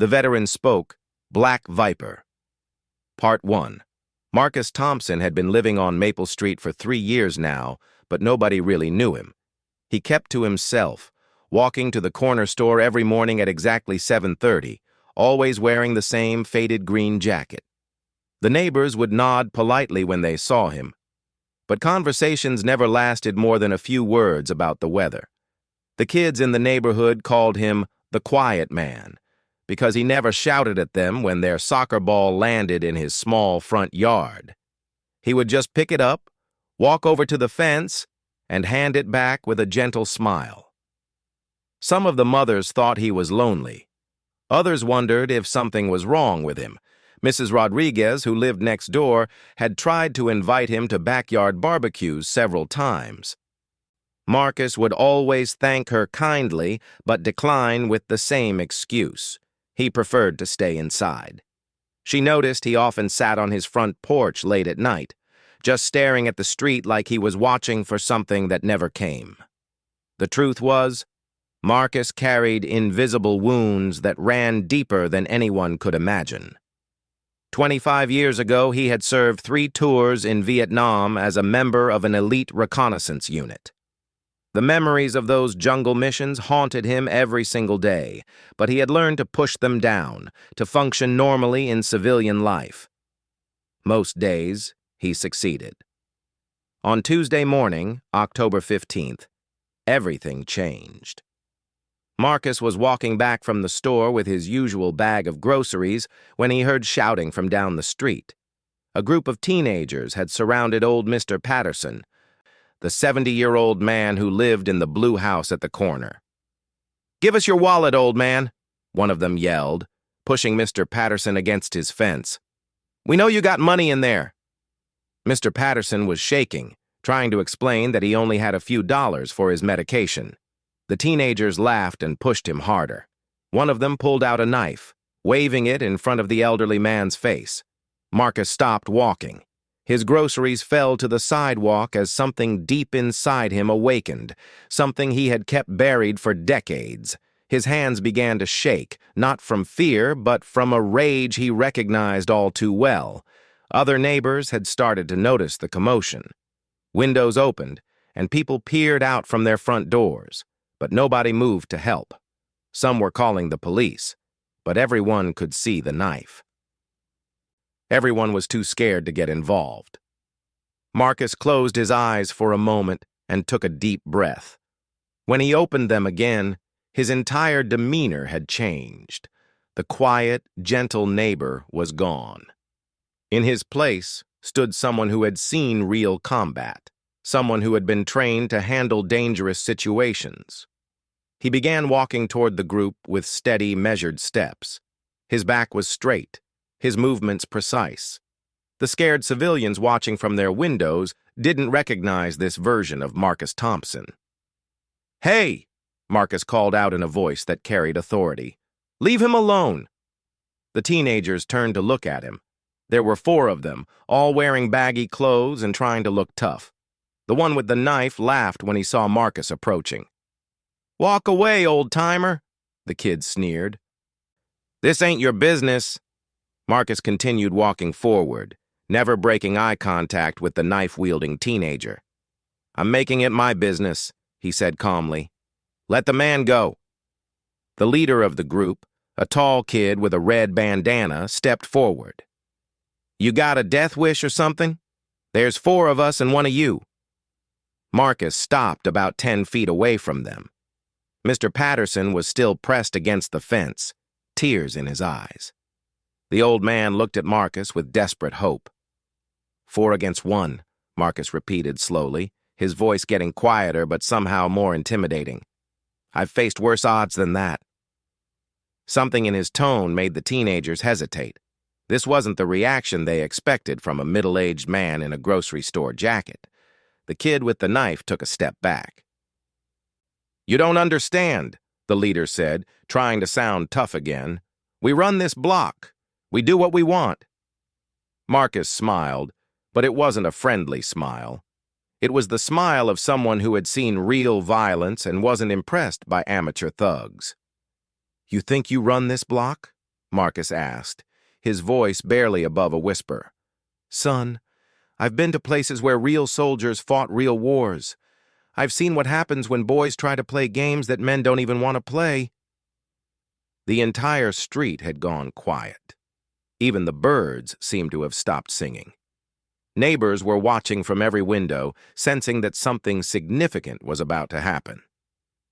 The veteran spoke, Black Viper. Part 1. Marcus Thompson had been living on Maple Street for 3 years now, but nobody really knew him. He kept to himself, walking to the corner store every morning at exactly 7:30, always wearing the same faded green jacket. The neighbors would nod politely when they saw him, but conversations never lasted more than a few words about the weather. The kids in the neighborhood called him the Quiet Man, because he never shouted at them when their soccer ball landed in his small front yard. He would just pick it up, walk over to the fence, and hand it back with a gentle smile. Some of the mothers thought he was lonely. Others wondered if something was wrong with him. Mrs. Rodriguez, who lived next door, had tried to invite him to backyard barbecues several times. Marcus would always thank her kindly, but decline with the same excuse. He preferred to stay inside. She noticed he often sat on his front porch late at night, just staring at the street like he was watching for something that never came. The truth was, Marcus carried invisible wounds that ran deeper than anyone could imagine. 25 years ago, he had served 3 tours in Vietnam as a member of an elite reconnaissance unit. The memories of those jungle missions haunted him every single day, but he had learned to push them down, to function normally in civilian life. Most days, he succeeded. On Tuesday morning, October 15th, everything changed. Marcus was walking back from the store with his usual bag of groceries when he heard shouting from down the street. A group of teenagers had surrounded old Mr. Patterson, the 70-year-old man who lived in the blue house at the corner. "Give us your wallet, old man," one of them yelled, pushing Mr. Patterson against his fence. "We know you got money in there." Mr. Patterson was shaking, trying to explain that he only had a few dollars for his medication. The teenagers laughed and pushed him harder. One of them pulled out a knife, waving it in front of the elderly man's face. Marcus stopped walking. His groceries fell to the sidewalk as something deep inside him awakened, something he had kept buried for decades. His hands began to shake, not from fear, but from a rage he recognized all too well. Other neighbors had started to notice the commotion. Windows opened, and people peered out from their front doors, but nobody moved to help. Some were calling the police, but everyone could see the knife. Everyone was too scared to get involved. Marcus closed his eyes for a moment and took a deep breath. When he opened them again, his entire demeanor had changed. The quiet, gentle neighbor was gone. In his place stood someone who had seen real combat, someone who had been trained to handle dangerous situations. He began walking toward the group with steady, measured steps. His back was straight, his movements precise. The scared civilians watching from their windows didn't recognize this version of Marcus Thompson. "Hey!" Marcus called out in a voice that carried authority. "Leave him alone!" The teenagers turned to look at him. There were 4 of them, all wearing baggy clothes and trying to look tough. The one with the knife laughed when he saw Marcus approaching. "Walk away, old-timer," the kid sneered. "This ain't your business." Marcus continued walking forward, never breaking eye contact with the knife-wielding teenager. "I'm making it my business," he said calmly. "Let the man go." The leader of the group, a tall kid with a red bandana, stepped forward. "You got a death wish or something? There's 4 of us and 1 of you." Marcus stopped about 10 feet away from them. Mr. Patterson was still pressed against the fence, tears in his eyes. The old man looked at Marcus with desperate hope. 4 against 1, Marcus repeated slowly, his voice getting quieter but somehow more intimidating. "I've faced worse odds than that." Something in his tone made the teenagers hesitate. This wasn't the reaction they expected from a middle-aged man in a grocery store jacket. The kid with the knife took a step back. "You don't understand," the leader said, trying to sound tough again. "We run this block. We do what we want." Marcus smiled, but it wasn't a friendly smile. It was the smile of someone who had seen real violence and wasn't impressed by amateur thugs. "You think you run this block?" Marcus asked, his voice barely above a whisper. Son, I've been to places where real soldiers fought real wars. I've seen what happens when boys try to play games that men don't even want to play. The entire street had gone quiet. Even the birds seemed to have stopped singing. Neighbors were watching from every window, sensing that something significant was about to happen.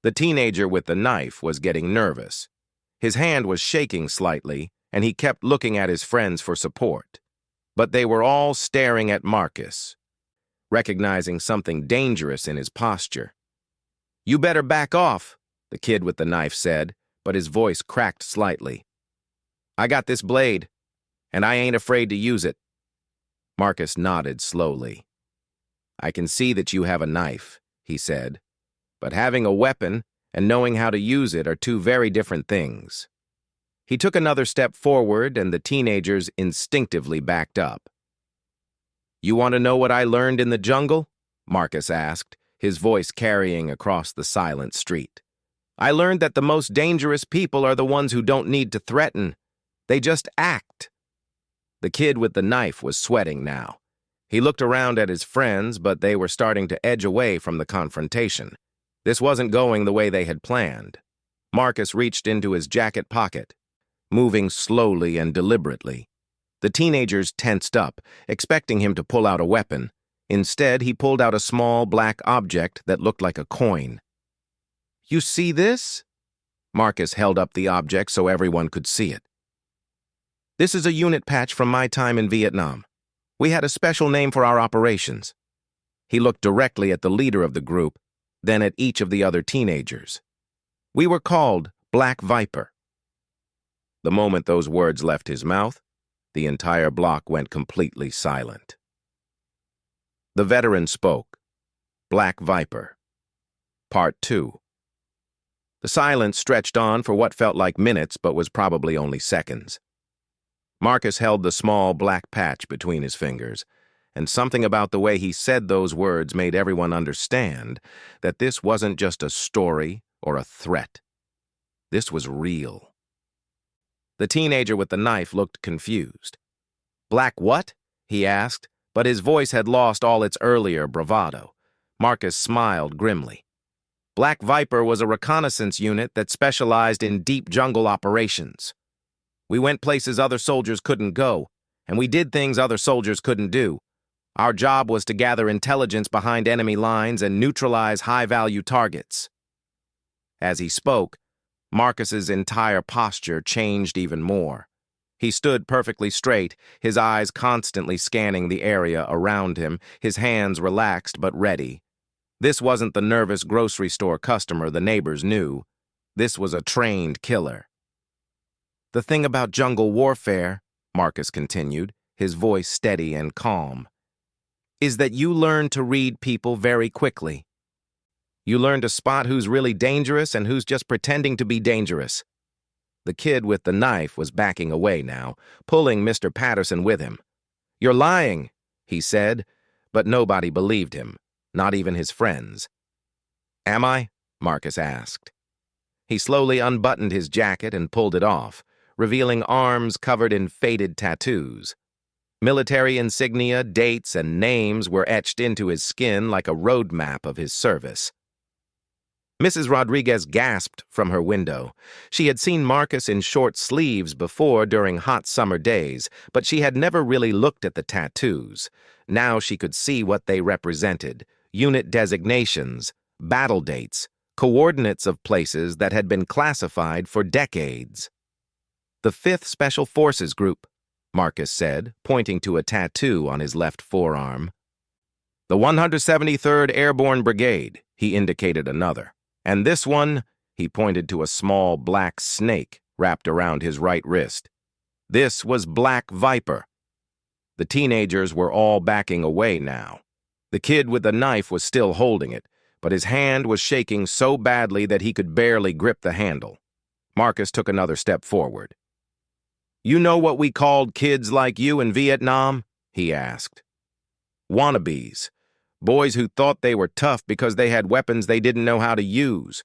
The teenager with the knife was getting nervous. His hand was shaking slightly, and he kept looking at his friends for support. But they were all staring at Marcus, recognizing something dangerous in his posture. You better back off, the kid with the knife said, but his voice cracked slightly. I got this blade, and I ain't afraid to use it. Marcus nodded slowly. I can see that you have a knife, he said, but having a weapon and knowing how to use it are two very different things. He took another step forward, and the teenagers instinctively backed up. You want to know what I learned in the jungle? Marcus asked, his voice carrying across the silent street. I learned that the most dangerous people are the ones who don't need to threaten. They just act. The kid with the knife was sweating now. He looked around at his friends, but they were starting to edge away from the confrontation. This wasn't going the way they had planned. Marcus reached into his jacket pocket, moving slowly and deliberately. The teenagers tensed up, expecting him to pull out a weapon. Instead, he pulled out a small black object that looked like a coin. You see this? Marcus held up the object so everyone could see it. This is a unit patch from my time in Vietnam. We had a special name for our operations. He looked directly at the leader of the group, then at each of the other teenagers. We were called Black Viper. The moment those words left his mouth, the entire block went completely silent. The veteran spoke. Black Viper. Part 2. The silence stretched on for what felt like minutes but was probably only seconds. Marcus held the small black patch between his fingers, and something about the way he said those words made everyone understand that this wasn't just a story or a threat. This was real. The teenager with the knife looked confused. Black what? He asked, but his voice had lost all its earlier bravado. Marcus smiled grimly. Black Viper was a reconnaissance unit that specialized in deep jungle operations. We went places other soldiers couldn't go, and we did things other soldiers couldn't do. Our job was to gather intelligence behind enemy lines and neutralize high-value targets. As he spoke, Marcus's entire posture changed even more. He stood perfectly straight, his eyes constantly scanning the area around him, his hands relaxed but ready. This wasn't the nervous grocery store customer the neighbors knew. This was a trained killer. The thing about jungle warfare, Marcus continued, his voice steady and calm, is that you learn to read people very quickly. You learn to spot who's really dangerous and who's just pretending to be dangerous. The kid with the knife was backing away now, pulling Mr. Patterson with him. You're lying, he said, but nobody believed him, not even his friends. Am I? Marcus asked. He slowly unbuttoned his jacket and pulled it off, revealing arms covered in faded tattoos. Military insignia, dates, and names were etched into his skin like a road map of his service. Mrs. Rodriguez gasped from her window. She had seen Marcus in short sleeves before during hot summer days, but she had never really looked at the tattoos. Now she could see what they represented: unit designations, battle dates, coordinates of places that had been classified for decades. The 5th Special Forces Group, Marcus said, pointing to a tattoo on his left forearm. The 173rd Airborne Brigade, he indicated another. And this one, he pointed to a small black snake wrapped around his right wrist. This was Black Viper. The teenagers were all backing away now. The kid with the knife was still holding it, but his hand was shaking so badly that he could barely grip the handle. Marcus took another step forward. You know what we called kids like you in Vietnam? He asked. Wannabes. Boys who thought they were tough because they had weapons they didn't know how to use.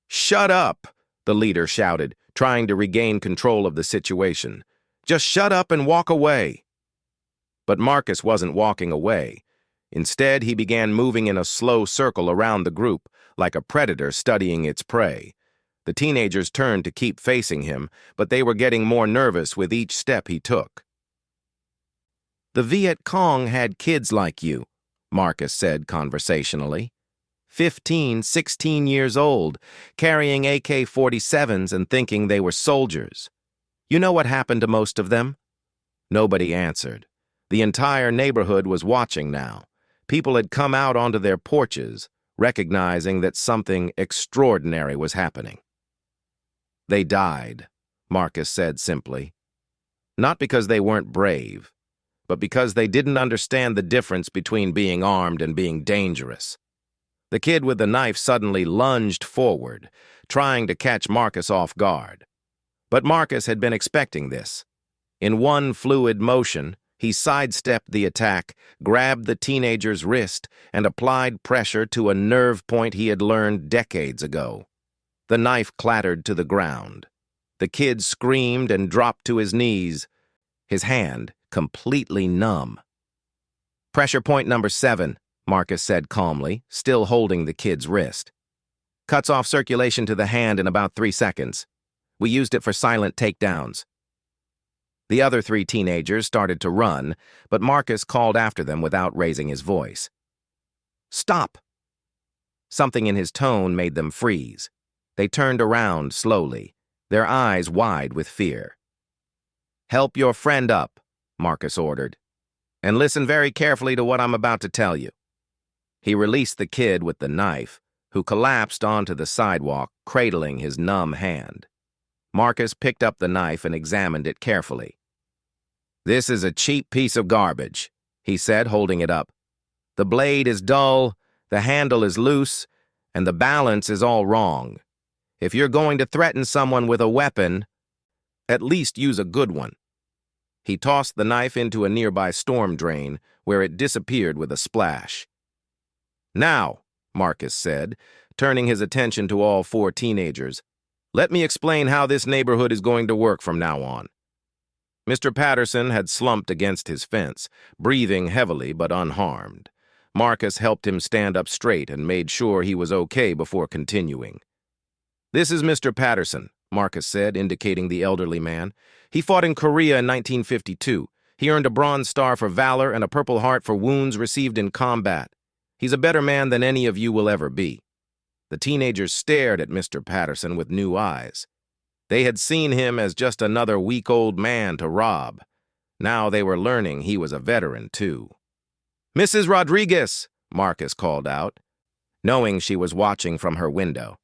Shut up, the leader shouted. trying to regain control of the situation. "Just shut up and walk away." But Marcus wasn't walking away. Instead, he began moving in a slow circle around the group, like a predator studying its prey. The teenagers turned to keep facing him, but they were getting more nervous with each step he took. "The Viet Cong had kids like you," Marcus said conversationally. 15, 16 years old, carrying AK-47s and thinking they were soldiers. You know what happened to most of them? Nobody answered. The entire neighborhood was watching now. People had come out onto their porches, recognizing that something extraordinary was happening. "They died," Marcus said simply. "Not because they weren't brave, but because they didn't understand the difference between being armed and being dangerous." The kid with the knife suddenly lunged forward, trying to catch Marcus off guard. But Marcus had been expecting this. In one fluid motion, he sidestepped the attack, grabbed the teenager's wrist, and applied pressure to a nerve point he had learned decades ago. The knife clattered to the ground. The kid screamed and dropped to his knees, his hand completely numb. "Pressure point number 7, Marcus said calmly, still holding the kid's wrist. "Cuts off circulation to the hand in about 3 seconds. We used it for silent takedowns." The other 3 teenagers started to run, but Marcus called after them without raising his voice. "Stop!" Something in his tone made them freeze. They turned around slowly, their eyes wide with fear. "Help your friend up," Marcus ordered, "and listen very carefully to what I'm about to tell you." He released the kid with the knife, who collapsed onto the sidewalk, cradling his numb hand. Marcus picked up the knife and examined it carefully. "This is a cheap piece of garbage," he said, holding it up. "The blade is dull, the handle is loose, and the balance is all wrong. If you're going to threaten someone with a weapon, at least use a good one." He tossed the knife into a nearby storm drain, where it disappeared with a splash. "Now," Marcus said, turning his attention to all 4 teenagers, "let me explain how this neighborhood is going to work from now on." Mr. Patterson had slumped against his fence, breathing heavily but unharmed. Marcus helped him stand up straight and made sure he was okay before continuing. "This is Mr. Patterson," Marcus said, indicating the elderly man. "He fought in Korea in 1952. He earned a Bronze Star for valor and a Purple Heart for wounds received in combat. He's a better man than any of you will ever be." The teenagers stared at Mr. Patterson with new eyes. They had seen him as just another weak old man to rob. Now they were learning he was a veteran, too. "Mrs. Rodriguez," Marcus called out, knowing she was watching from her window.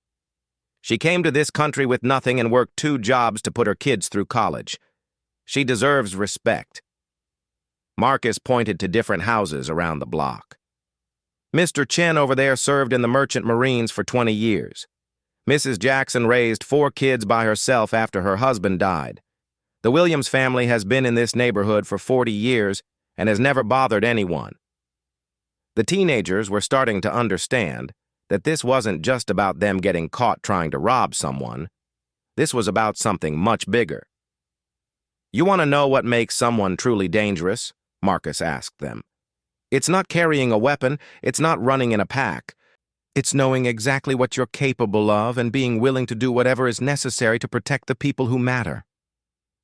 "She came to this country with nothing and worked 2 jobs to put her kids through college. She deserves respect." Marcus pointed to different houses around the block. "Mr. Chen over there served in the Merchant Marines for 20 years. Mrs. Jackson raised 4 kids by herself after her husband died. The Williams family has been in this neighborhood for 40 years and has never bothered anyone." The teenagers were starting to understand that this wasn't just about them getting caught trying to rob someone. This was about something much bigger. "You want to know what makes someone truly dangerous?" Marcus asked them. "It's not carrying a weapon, it's not running in a pack. It's knowing exactly what you're capable of and being willing to do whatever is necessary to protect the people who matter."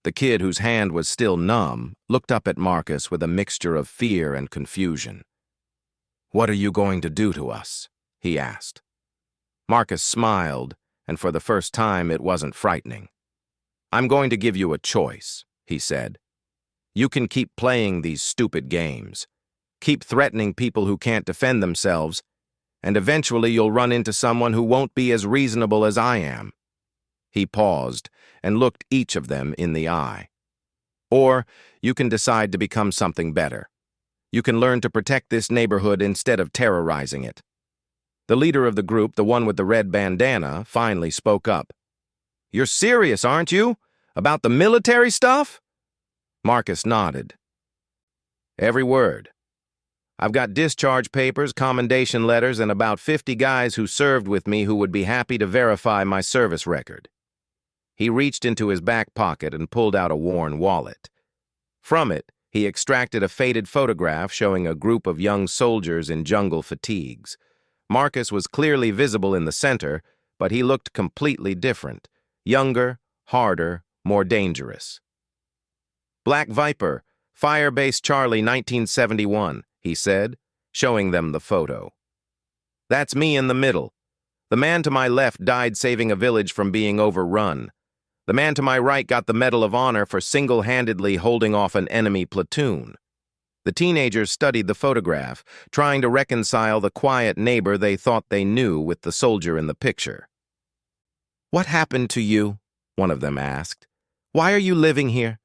The kid, whose hand was still numb, looked up at Marcus with a mixture of fear and confusion. "What are you going to do to us?" he asked. Marcus smiled, and for the first time it wasn't frightening. "I'm going to give you a choice," he said. "You can keep playing these stupid games. Keep threatening people who can't defend themselves, and eventually you'll run into someone who won't be as reasonable as I am." He paused and looked each of them in the eye. "Or you can decide to become something better. You can learn to protect this neighborhood instead of terrorizing it." The leader of the group, the one with the red bandana, finally spoke up. "You're serious, aren't you? About the military stuff?" Marcus nodded. "Every word. I've got discharge papers, commendation letters, and about 50 guys who served with me who would be happy to verify my service record." He reached into his back pocket and pulled out a worn wallet. From it, he extracted a faded photograph showing a group of young soldiers in jungle fatigues. Marcus was clearly visible in the center, but he looked completely different. Younger, harder, more dangerous. "Black Viper, Firebase Charlie 1971, he said, showing them the photo. "That's me in the middle. The man to my left died saving a village from being overrun. The man to my right got the Medal of Honor for single-handedly holding off an enemy platoon." The teenagers studied the photograph, trying to reconcile the quiet neighbor they thought they knew with the soldier in the picture. "What happened to you?" one of them asked. "Why are you living here?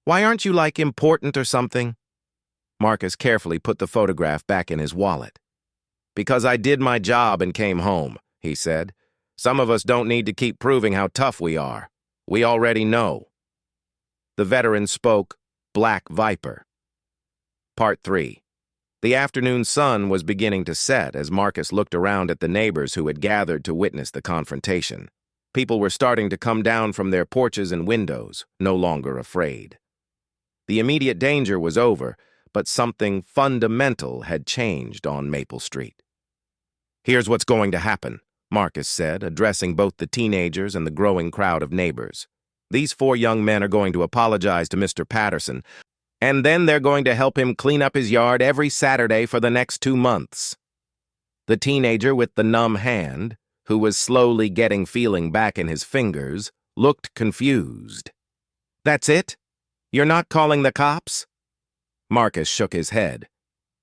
Why aren't you, like, important or something?" Marcus carefully put the photograph back in his wallet. "Because I did my job and came home," he said. "Some of us don't need to keep proving how tough we are. We already know." The veteran spoke, Black Viper. Part 3. The afternoon sun was beginning to set as Marcus looked around at the neighbors who had gathered to witness the confrontation. People were starting to come down from their porches and windows, no longer afraid. The immediate danger was over, but something fundamental had changed on Maple Street. "Here's what's going to happen," Marcus said, addressing both the teenagers and the growing crowd of neighbors. "These 4 young men are going to apologize to Mr. Patterson, and then they're going to help him clean up his yard every Saturday for the next 2 months. The teenager with the numb hand, who was slowly getting feeling back in his fingers, looked confused. "That's it? You're not calling the cops?" Marcus shook his head.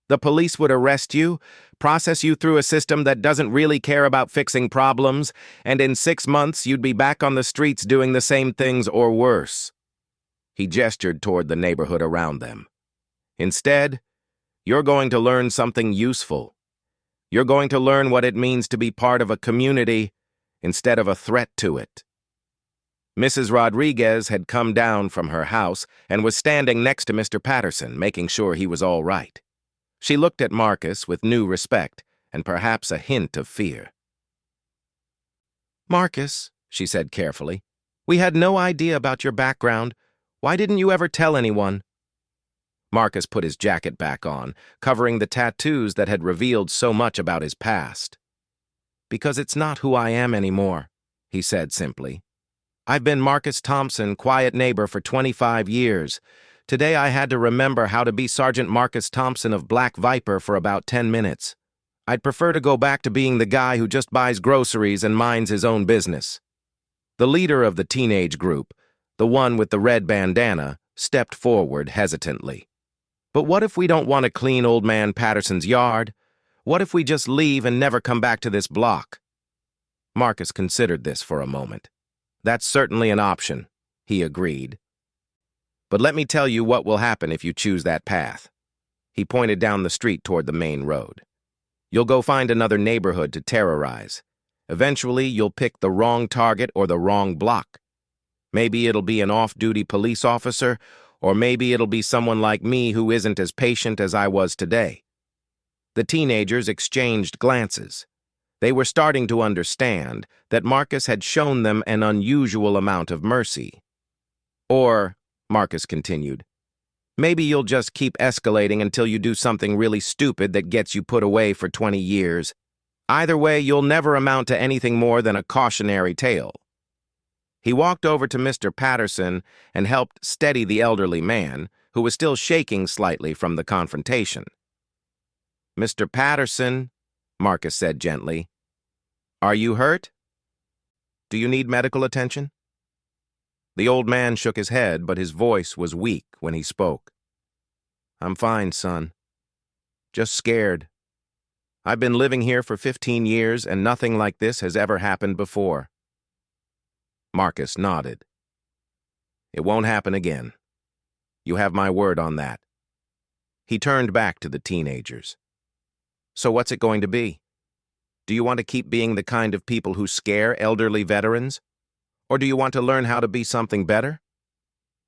"The police would arrest you, process you through a system that doesn't really care about fixing problems, and in 6 months you'd be back on the streets doing the same things or worse." He gestured toward the neighborhood around them. "Instead, you're going to learn something useful. You're going to learn what it means to be part of a community instead of a threat to it." Mrs. Rodriguez had come down from her house and was standing next to Mr. Patterson, making sure he was all right. She looked at Marcus with new respect and perhaps a hint of fear. "Marcus," she said carefully, "we had no idea about your background. Why didn't you ever tell anyone?" Marcus put his jacket back on, covering the tattoos that had revealed so much about his past. "Because it's not who I am anymore," he said simply. "I've been Marcus Thompson, quiet neighbor, for 25 years. Today I had to remember how to be Sergeant Marcus Thompson of Black Viper for about 10 minutes. I'd prefer to go back to being the guy who just buys groceries and minds his own business." The leader of the teenage group, the one with the red bandana, stepped forward hesitantly. "But what if we don't want to clean old man Patterson's yard? What if we just leave and never come back to this block?" Marcus considered this for a moment. "That's certainly an option," he agreed. "But let me tell you what will happen if you choose that path." He pointed down the street toward the main road. "You'll go find another neighborhood to terrorize. Eventually, you'll pick the wrong target or the wrong block. Maybe it'll be an off-duty police officer, or maybe it'll be someone like me who isn't as patient as I was today." The teenagers exchanged glances. They were starting to understand that Marcus had shown them an unusual amount of mercy. "Or," Marcus continued, "maybe you'll just keep escalating until you do something really stupid that gets you put away for 20 years. Either way, you'll never amount to anything more than a cautionary tale." He walked over to Mr. Patterson and helped steady the elderly man, who was still shaking slightly from the confrontation. "Mr. Patterson," Marcus said gently, "are you hurt? Do you need medical attention?" The old man shook his head, but his voice was weak when he spoke. "I'm fine, son. Just scared. I've been living here for 15 years, and nothing like this has ever happened before." Marcus nodded. "It won't happen again. You have my word on that." He turned back to the teenagers. "So what's it going to be? Do you want to keep being the kind of people who scare elderly veterans? Or do you want to learn how to be something better?"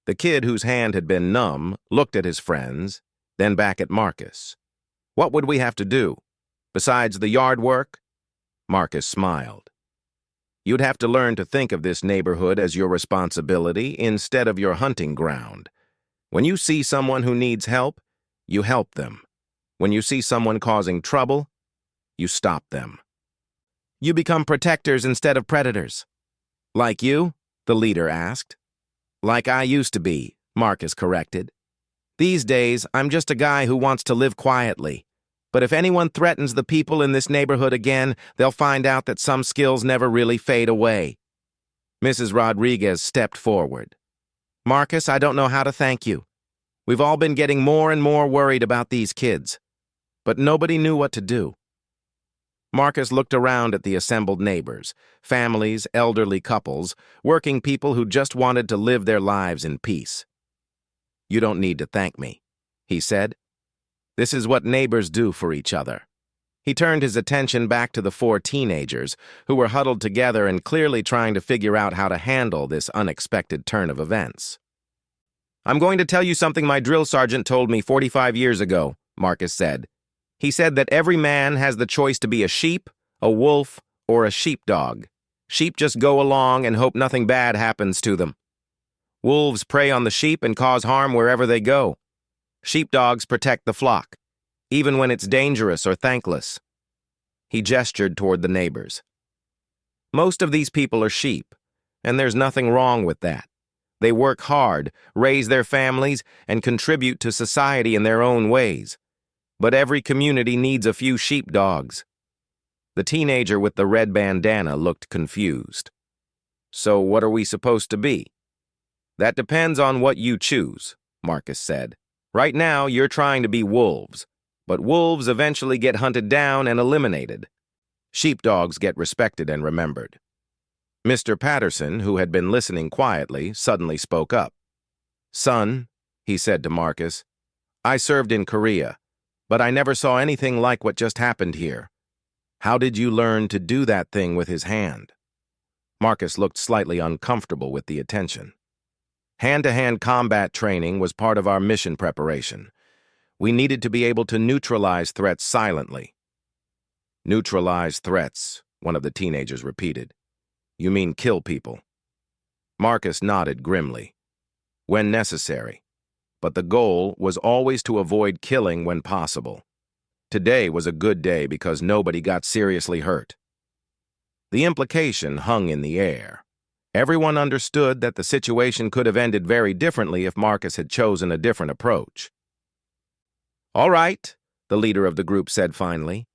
The kid, whose hand had been numb, looked at his friends, then back at Marcus. "What would we have to do? Besides the yard work?" Marcus smiled. You'd have to learn to think of this neighborhood as your responsibility instead of your hunting ground. When you see someone who needs help, you help them. When you see someone causing trouble, you stop them. You become protectors instead of predators. Like you? The leader asked. Like I used to be, Marcus corrected. These days, I'm just a guy who wants to live quietly. But if anyone threatens the people in this neighborhood again, they'll find out that some skills never really fade away. Mrs. Rodriguez stepped forward. Marcus, I don't know how to thank you. We've all been getting more and more worried about these kids. But nobody knew what to do. Marcus looked around at the assembled neighbors, families, elderly couples, working people who just wanted to live their lives in peace. You don't need to thank me, he said. This is what neighbors do for each other. He turned his attention back to the 4 teenagers who were huddled together and clearly trying to figure out how to handle this unexpected turn of events. I'm going to tell you something my drill sergeant told me 45 years ago, Marcus said. He said that every man has the choice to be a sheep, a wolf, or a sheepdog. Sheep just go along and hope nothing bad happens to them. Wolves prey on the sheep and cause harm wherever they go. Sheepdogs protect the flock, even when it's dangerous or thankless. He gestured toward the neighbors. Most of these people are sheep, and there's nothing wrong with that. They work hard, raise their families, and contribute to society in their own ways. But every community needs a few sheepdogs. The teenager with the red bandana looked confused. So what are we supposed to be? That depends on what you choose, Marcus said. Right now, you're trying to be wolves, but wolves eventually get hunted down and eliminated. Sheepdogs get respected and remembered. Mr. Patterson, who had been listening quietly, suddenly spoke up. Son, he said to Marcus, I served in Korea, but I never saw anything like what just happened here. How did you learn to do that thing with his hand? Marcus looked slightly uncomfortable with the attention. Hand-to-hand combat training was part of our mission preparation. We needed to be able to neutralize threats silently. Neutralize threats, one of the teenagers repeated. You mean kill people? Marcus nodded grimly. When necessary. But the goal was always to avoid killing when possible. Today was a good day because nobody got seriously hurt. The implication hung in the air. Everyone understood that the situation could have ended very differently if Marcus had chosen a different approach. All right, the leader of the group said finally.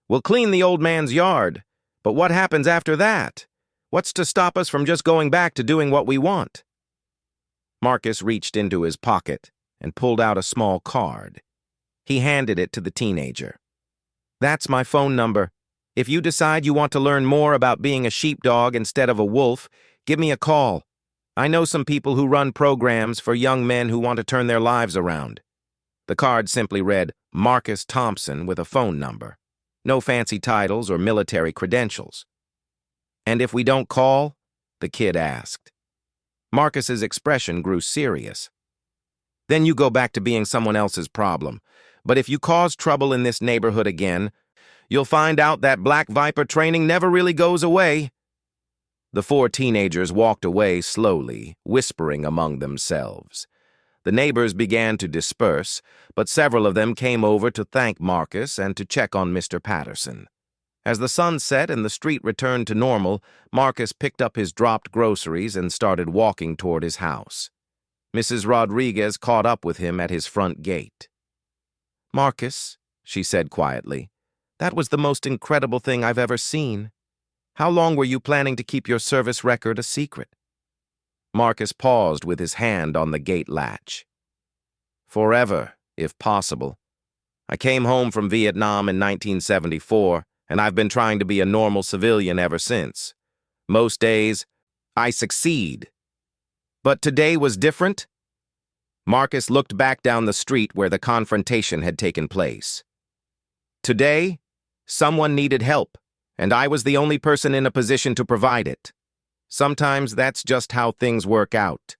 We'll clean the old man's yard, but what happens after that? What's to stop us from just going back to doing what we want? Marcus reached into his pocket and pulled out a small card. He handed it to the teenager. That's my phone number. If you decide you want to learn more about being a sheepdog instead of a wolf, give me a call. I know some people who run programs for young men who want to turn their lives around. The card simply read, Marcus Thompson with a phone number. No fancy titles or military credentials. And if we don't call? The kid asked. Marcus's expression grew serious. Then you go back to being someone else's problem. But if you cause trouble in this neighborhood again, you'll find out that Black Viper training never really goes away. The 4 teenagers walked away slowly, whispering among themselves. The neighbors began to disperse, but several of them came over to thank Marcus and to check on Mr. Patterson. As the sun set and the street returned to normal, Marcus picked up his dropped groceries and started walking toward his house. Mrs. Rodriguez caught up with him at his front gate. Marcus, she said quietly, that was the most incredible thing I've ever seen. How long were you planning to keep your service record a secret? Marcus paused with his hand on the gate latch. Forever, if possible. I came home from Vietnam in 1974, and I've been trying to be a normal civilian ever since. Most days, I succeed. But today was different. Marcus looked back down the street where the confrontation had taken place. Today, someone needed help, and I was the only person in a position to provide it. Sometimes that's just how things work out.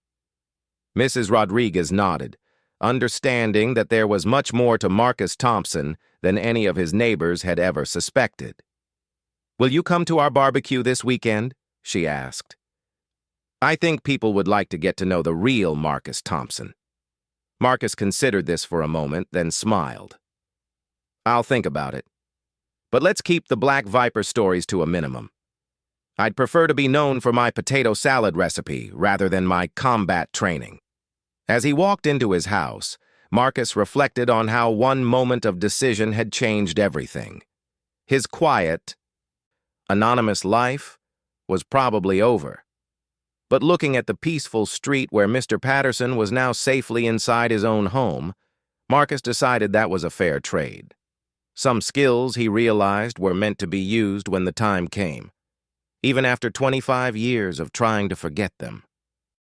Mrs. Rodriguez nodded, understanding that there was much more to Marcus Thompson than any of his neighbors had ever suspected. Will you come to our barbecue this weekend? she asked. I think people would like to get to know the real Marcus Thompson. Marcus considered this for a moment, then smiled. I'll think about it. But let's keep the Black Viper stories to a minimum. I'd prefer to be known for my potato salad recipe rather than my combat training. As he walked into his house, Marcus reflected on how one moment of decision had changed everything. His quiet, anonymous life was probably over. But looking at the peaceful street where Mr. Patterson was now safely inside his own home, Marcus decided that was a fair trade. Some skills, he realized, were meant to be used when the time came, even after 25 years of trying to forget them.